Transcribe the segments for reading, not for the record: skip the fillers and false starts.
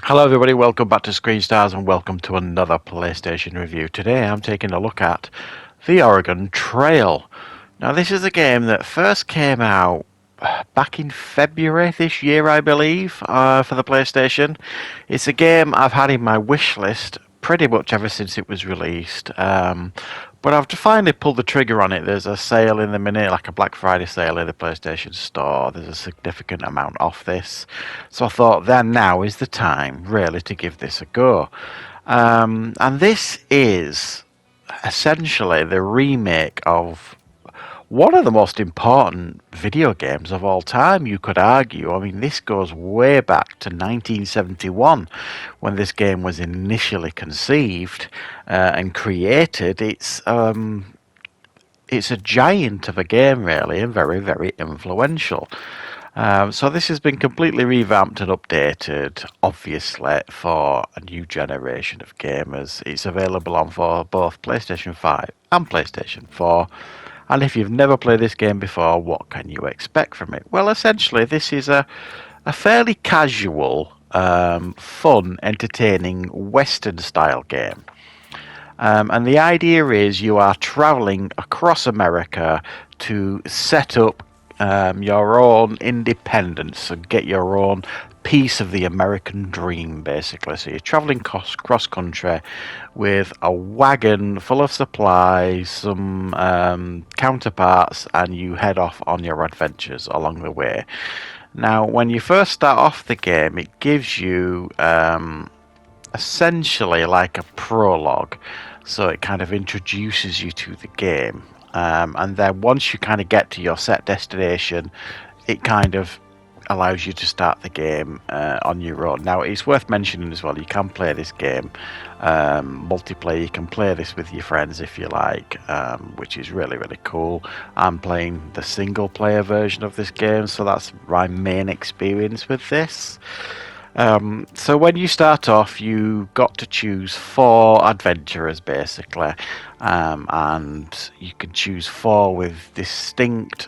Hello everybody, welcome back to Screenstars and welcome to another PlayStation review. Today I'm taking a look at the Oregon Trail. Now this is a game that first came out back in February this year, I believe, for the PlayStation. It's a game I've had in my wish list pretty much ever since it was released. But I've finally pulled the trigger on it. There's a sale in the minute, like a Black Friday sale in the PlayStation Store. There's a significant amount off this. So I thought then now is the time, really, to give this a go. And this is essentially the remake of one of the most important video games of all time, you could argue. I mean, this goes way back to 1971 when this game was initially conceived and created. It's a giant of a game, really, and very, very influential. So this has been completely revamped and updated, obviously, for a new generation of gamers. It's available on for both PlayStation 5 and PlayStation 4. And if you've never played this game before, what can you expect from it? Well, essentially, this is a fairly casual, fun, entertaining Western-style game. And the idea is you are traveling across America to set up your own independence and get your own piece of the American dream, basically. So you're traveling cross country with a wagon full of supplies, some counterparts, and you head off on your adventures along the way. Now, when you first start off the game, it gives you essentially like a prologue, so it kind of introduces you to the game. And then once you kind of get to your set destination, it kind of allows you to start the game on your own. Now, it's worth mentioning as well, you can play this game multiplayer. You can play this with your friends if you like, which is really, really cool. I'm playing the single player version of this game, so that's my main experience with this. So when you start off, you got to choose 4 adventurers, basically, and you can choose 4 with distinct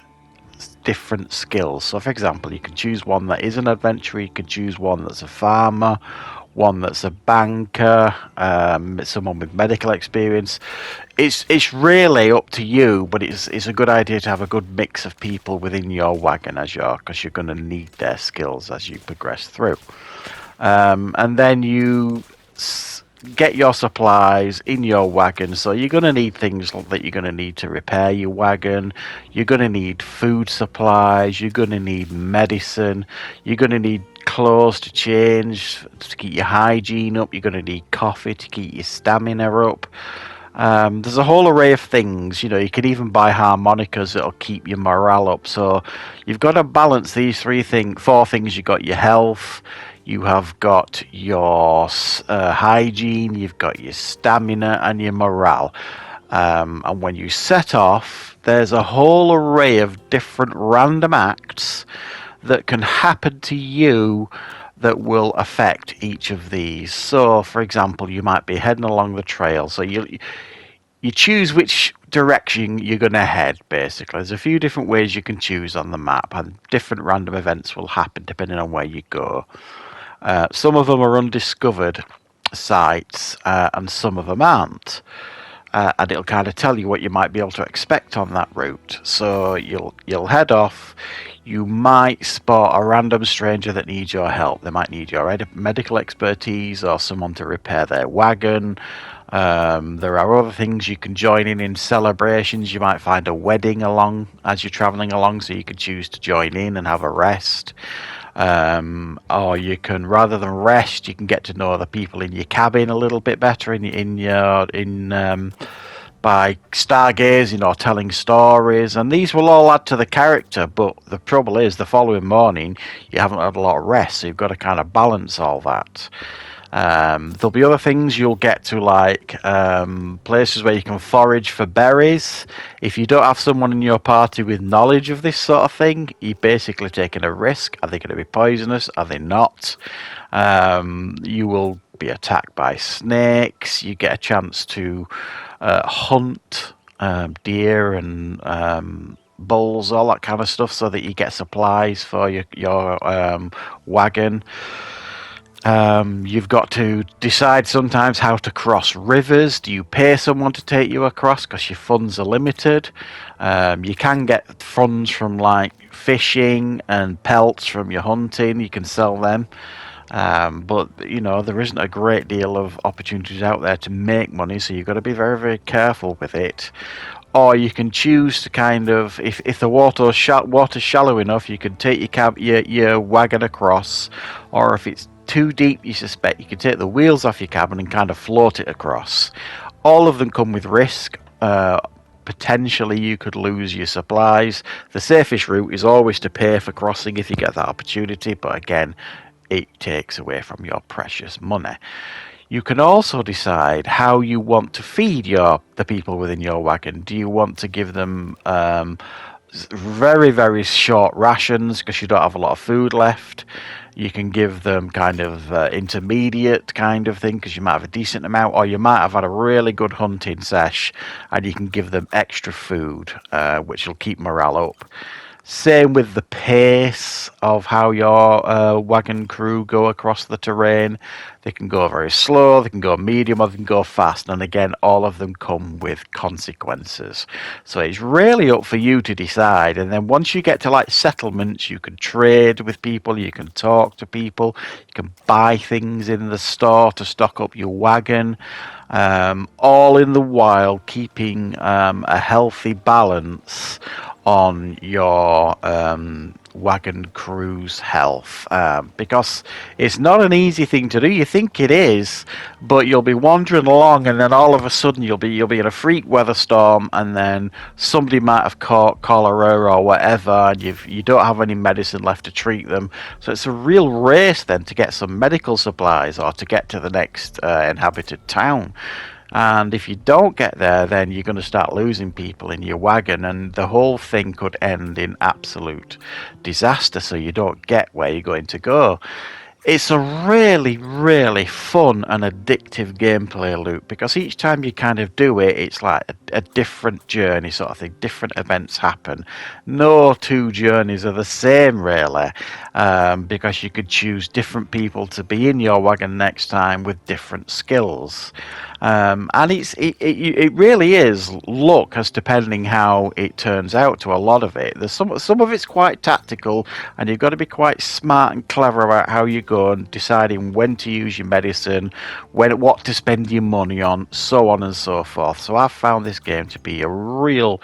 different skills. So for example, you can choose one that is an adventurer, you can choose one that's a farmer, one that's a banker, someone with medical experience. It's really up to you, but it's a good idea to have a good mix of people within your wagon because you're going to need their skills as you progress through. And then you get your supplies in your wagon. So you're going to need things that you're going to need to repair your wagon. You're going to need food supplies. You're going to need medicine. You're going to need clothes to change to keep your hygiene up. You're going to need coffee to keep your stamina up. There's a whole array of things. You know, you can even buy harmonicas that'll keep your morale up. So you've got to balance these 4 things. You've got your health, you have got your hygiene, you've got your stamina and your morale. And when you set off, there's a whole array of different random acts that can happen to you that will affect each of these. So, for example, you might be heading along the trail. So you choose which direction you're going to head, basically. There's a few different ways you can choose on the map, and different random events will happen depending on where you go. Some of them are undiscovered sites, and some of them aren't. And it'll kind of tell you what you might be able to expect on that route. So you'll head off. You might spot a random stranger that needs your help. They might need your medical expertise or someone to repair their wagon. There are other things you can join in celebrations. You might find a wedding along as you're traveling along, so you can choose to join in and have a rest. Or you can, rather than rest, you can get to know the people in your cabin a little bit better by stargazing or telling stories, and these will all add to the character. But the trouble is, the following morning you haven't had a lot of rest, so you've got to kind of balance all that. There'll be other things you'll get to, like places where you can forage for berries. If you don't have someone in your party with knowledge of this sort of thing, you're basically taking a risk. Are they going to be poisonous? Are they not? You will be attacked by snakes. You get a chance to hunt deer and bulls, all that kind of stuff, so that you get supplies for your wagon. You've got to decide sometimes how to cross rivers. Do you pay someone to take you across because your funds are limited? You can get funds from like fishing and pelts from your hunting. You can sell them. But you know, there isn't a great deal of opportunities out there to make money, so you've got to be very, very careful with it. Or you can choose to kind of, if the water's shallow enough, you can take your wagon across. Or if it's too deep, you suspect, you can take the wheels off your cabin and kind of float it across. All of them come with risk. Potentially you could lose your supplies. The safest route is always to pay for crossing if you get that opportunity, but again, it takes away from your precious money. You can also decide how you want to feed the people within your wagon. Do you want to give them very, very short rations because you don't have a lot of food left? You can give them kind of intermediate kind of thing because you might have a decent amount, or you might have had a really good hunting sesh and you can give them extra food, which will keep morale up. Same with the pace of how your wagon crew go across the terrain. They can go very slow, they can go medium, or they can go fast. And again, all of them come with consequences. So it's really up for you to decide. And then once you get to like settlements, you can trade with people, you can talk to people, you can buy things in the store to stock up your wagon. All in the while keeping a healthy balance on your wagon crew's health, because it's not an easy thing to do. You think it is, but you'll be wandering along, and then all of a sudden you'll be in a freak weather storm, and then somebody might have caught cholera or whatever, and you don't have any medicine left to treat them. So it's a real race then to get some medical supplies or to get to the next inhabited town. And if you don't get there, then you're going to start losing people in your wagon, and the whole thing could end in absolute disaster, so you don't get where you're going to go. It's a really, really fun and addictive gameplay loop because each time you kind of do it, it's like a different journey sort of thing. Different events happen. No two journeys are the same, really, because you could choose different people to be in your wagon next time with different skills. And it really is luck as depending how it turns out to a lot of it. There's some of it's quite tactical, and you've got to be quite smart and clever about how you go and deciding when to use your medicine, what to spend your money on, so on and so forth. So I've found this game to be a real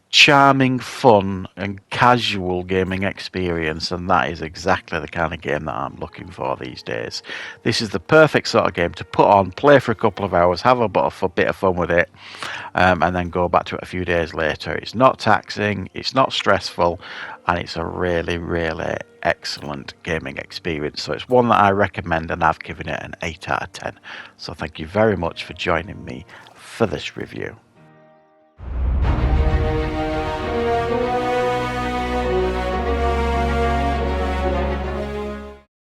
charming, fun and casual gaming experience, and that is exactly the kind of game that I'm looking for these days. This is the perfect sort of game to put on, play for a couple of hours, have a bit of fun with it, and then go back to it a few days later. It's not taxing, it's not stressful, and it's a really, really excellent gaming experience. So it's one that I recommend, and I've given it an 8 out of 10. So thank you very much for joining me for this review.